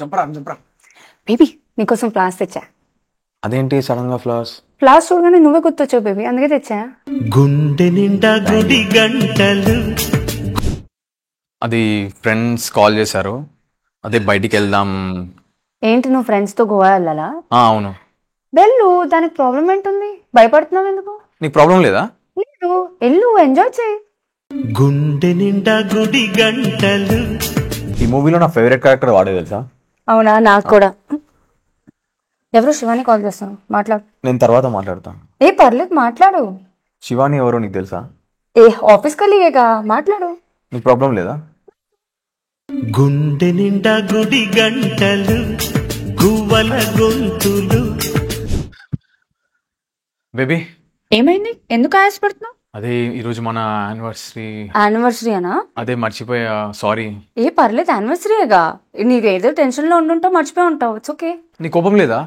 చంపరా baby నీకోసం floss తెచ్చా. అదేంటి సడన్ గా ఫ్లవర్స్? ఫ్లాస్ చూడగానే నువ్వే గుర్తొచ్చావు బేబీ, అందుకే తెచ్చా. గుండె నిండా గుడి గంటలు. అది ఫ్రెండ్స్ కాల్ చేశారు, అదే బయటికి వెళ్దాం. ఏంటి నువ్వు ఫ్రెండ్స్ తో గోవా వెళ్ళాలా? అవును. వెళ్ళు, దానికి ప్రాబ్లం ఏంటుంది? భయపడుతున్నావు ఎందుకు? నీకు ప్రాబ్లం లేదా? వెళ్ళు వెళ్ళు, ఎంజాయ్ చేయి. గుండె నిండా గుడి గంటలు. ఈ మూవీలో నా ఫేవరెట్ క్యారెక్టర్ వాడే తెలుసా? అవునా, నాకు కూడా. ఎవరు? శివాని కాల్ చేస్తాను, మాట్లాడు. నేను తర్వాత మాట్లాడతాను. ఏ పర్లేదు, మాట్లాడు. శివాని ఎవరో నీకు తెలుసా? ఏ ఆఫీస్ కలిగేగా, మాట్లాడు. నీకు ప్రాబ్లం లేదా? గుండె నిండా గుడి గంటలు, గువ్వల గొంతులు. బేబీ ఏమైంది, ఎందుకు ఆయాసపడుతున్నావు? అదే ఈరోజు మన యానివర్సరీ. యానివర్సరీ అనా? అదే మర్చిపోయా, సారీ. ఏ పర్లేదు, యానివర్సరీగా. నీకు ఏదో టెన్షన్ లో ఉండుంటావు, మర్చిపోయి ఉంటావు. It's okay. నీ కోపం లేదా?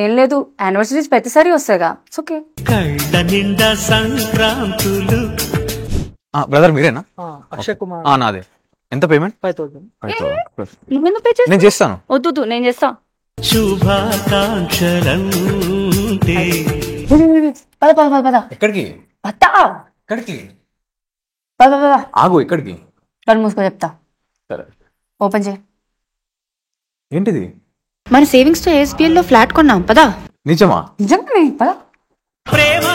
ఏం లేదు, యానివర్సరీస్ ప్రతిసారి వస్తాయిగా. It's okay. కళ్ళ నిండా సంక్రాంతులు. బ్రదర్ మీరేనా? అక్షయ్ కుమార్. నాదే. ఎంత పేమెంట్? 5,000. నువ్వెందుకు పే చేస్తావు? నేను చేస్తాను. వద్దు, నేను చేస్తా. శుభాకాంక్షలంటే. పద పద పద పద ఎక్కడికి? పద ఎక్కడికి? పద పద. ఆగు, ఎక్కడికి? కళ్ళు మూసుకో, చెప్తా. సరే. ఓపెన్ చేయి. ఏంటిది? మన సేవింగ్స్ తో ఏఎస్పీఎల్ లో ఫ్లాట్ కొన్నాం, పదా. నిజమా? నిజంగానే, పదా. ప్రేమ